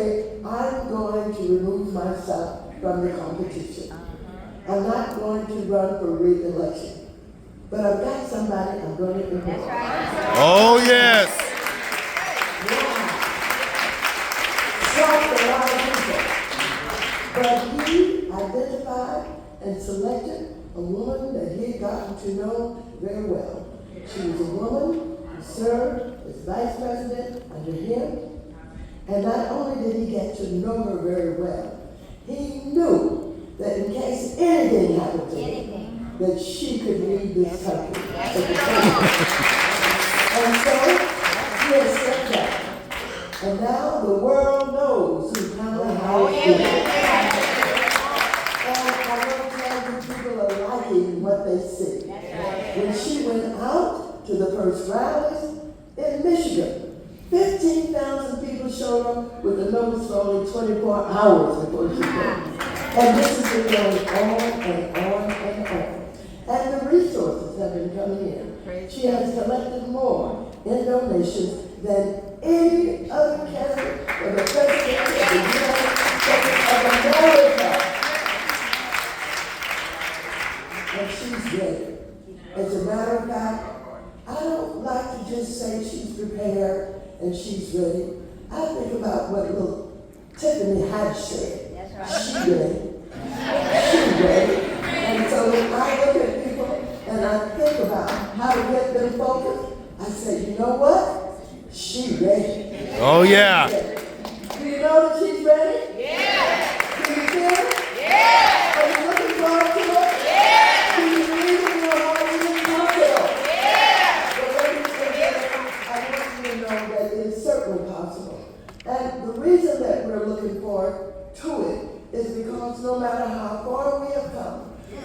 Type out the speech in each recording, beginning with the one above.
say, I'm going to remove myself from the competition. I'm not going to run for re-election. But I've got somebody I'm going to remove. That's right. Oh, yes. Shocked a lot of people. But he identified and selected a woman that he had gotten to know very well. She was a woman who served as vice president under him. And not only did he get to know her very well, he knew that in case anything happened to him, that she could lead this country. And so, he has said that. And now the world knows who Kamala Harris is. And I want to tell you, people are liking what they see. When she went out to the first rallies in Michigan, 15,000 people showed up with a notice for only 24 hours before she came. And this has been going on and on and on. And the resources have been coming in. She has collected more in donations than any other candidate for the president of the United States of America. And she's ready. As a matter of fact, I don't like to just say she's prepared and she's ready. I think about what little Tiffany Haddish said. That's right. She's ready. She's ready. And so when I look at people and I think about how to get them focused, I say, you know what? She's ready. Oh, yeah. Do you know that she's ready? Yeah. Do you feel it? Yeah. Are you looking forward to it? Yeah. Do you believe in your heart and in your will? Yeah. But ladies and gentlemen, I want you to know that it is certainly possible. And the reason that we're looking forward to it is because no matter how far we have come,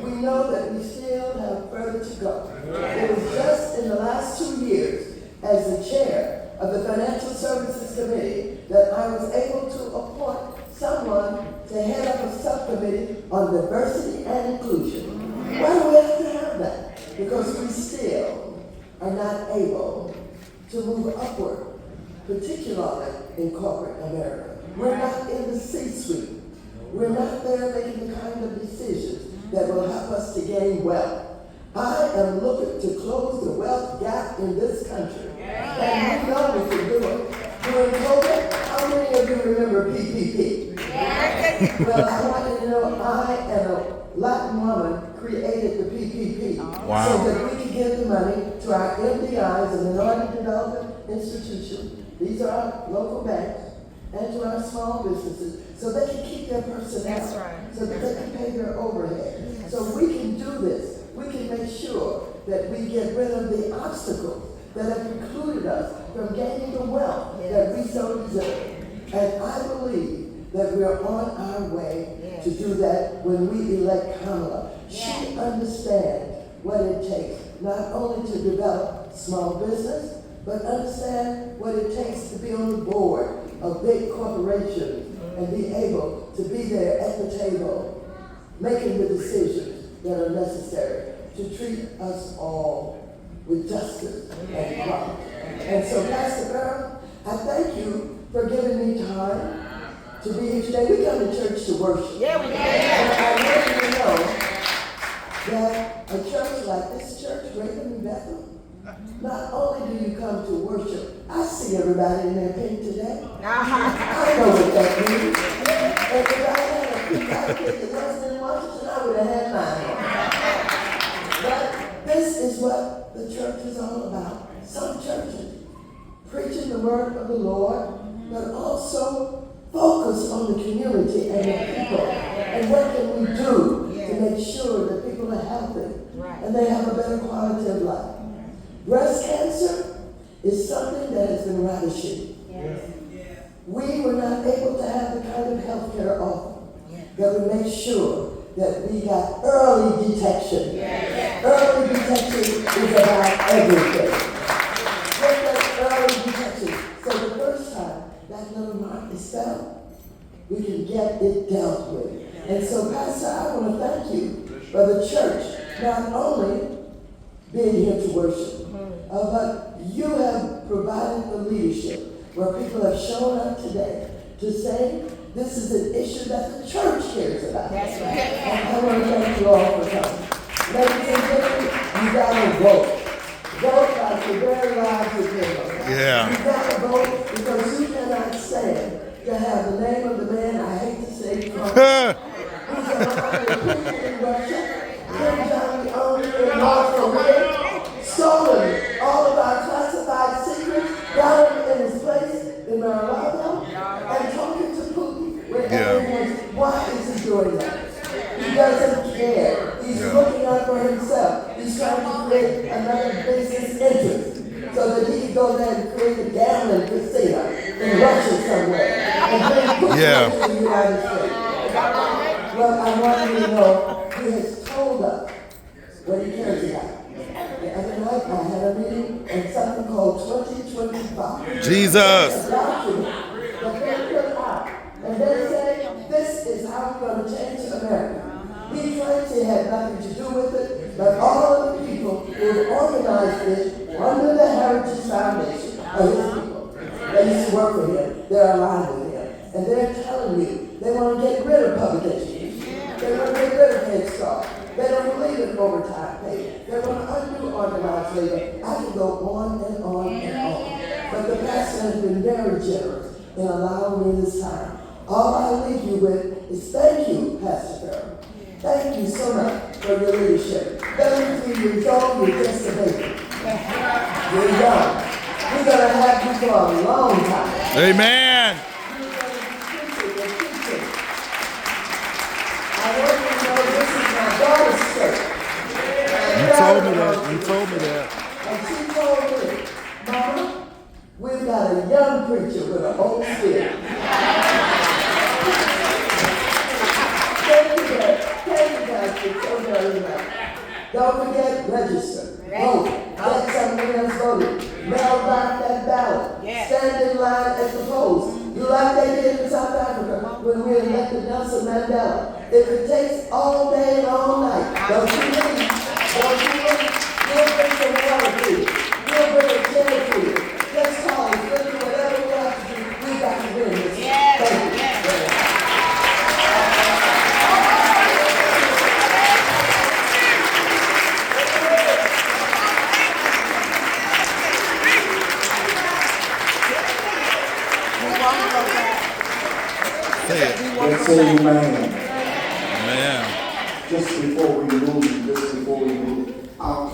we know that we still have further to go. It was just in the last 2 years as the chair of the Financial Services Committee that I was able to appoint someone to head up a subcommittee on diversity and inclusion. Why do we have to have that? Because we still are not able to move upward, particularly in corporate America. We're not in the C-suite. We're not there making the kind of decisions that will help us to gain wealth. I am looking to close the wealth gap in this country. And we know we can do it. During COVID, how many of you remember PPP? Well, I want you to know I and a Latin woman created the PPP Wow. so that we can give the money to our MDIs, the Minority Development Institution. These are our local banks, and to our small businesses, so they can keep their personnel. That's right. So that they can pay their overhead. So we can do this. We can make sure that we get rid of the obstacles that have precluded us from gaining the wealth that we so deserve. And I believe that we are on our way to do that when we elect Kamala. She understands what it takes, not only to develop small business, but understand what it takes to be on the board of big corporations and be able to be there at the table, making the decisions that are necessary to treat us all with justice and equality. And so, Pastor Earl, I thank you for giving me time to be here today. We come to church to worship. Yeah, we do. And I want you to know that a church like this church, Greater in Bethel, not only do you come to worship, I see everybody in their pink today. I know what that means. And if I had a pink outfit that wasn't in Washington, I would have had mine on. But this is what the church is all about. Some churches preaching the word of the Lord, but also focus on the community and the people. And what can we do to make sure that people are healthy and they have a better quality of life? Breast cancer is something that has been ravishing. We were not able to have the kind of health care offer that would make sure that we got early detection. Early detection is about everything. Get that early detection. So the first time that little mark is found, we can get it dealt with. And so, Pastor, I want to thank you for the church not only being here to worship, but you have provided the leadership where people have shown up today to say this is an issue that the church cares about. That's right. And I want to thank you all for coming. Ladies and gentlemen, you gotta vote. Vote like your very lives depend on it. Yeah. You gotta vote because you cannot stand to have the name of the man, I hate to say, who's allowed to put in Russia, Kim Jong-un in North Korea, stolen all of our classified secrets, got him in his place in Mar-a-Lago, and talking to Putin. Why is he doing that? He doesn't care. He's looking out for himself. He's trying to create another business interest so that he can go there and create a gambling casino in Russia somewhere and then put it to the United States. Well, I want you to know he has told us what he cares about. The other night I had a meeting on something called 2025. Jesus. A document that they put out. And they say, this is how we're going to change America. He claims he had nothing to do with it, but all of the people who organized this under the Heritage Foundation are his people. They used to work for him. They're aligned with him. And they're telling you they want to get rid of public education. They want to get rid of Head Start. They don't believe in overtime pay. They want to undo organized labor. I can go on and on and on. But the pastor has been very generous in allowing me this time. All I leave you with is thank you, Pastor Farrell. Thank you so much for your leadership. 33 years old, you're just a baby. You're young. We're going to have you for a long time. Amen. You're going to be teaching. I want you to know this is my daughter's church. You told me that. You told me that. And she told me, Mama, we've got a young preacher with an old spirit. Thank you guys for so very much. Don't forget, register. Vote. Get somebody else voted. Mail back that ballot. Stand in line at the polls. You like they did in South Africa when we elected Nelson Mandela. If it takes all day and all night, don't you leave. Don't you leave. We'll bring some water to you. We'll bring a chair to you. Just call us. We'll do whatever we have to do. We got to win this. Thank you. Say it. Let's say amen. Amen. Just before we move, our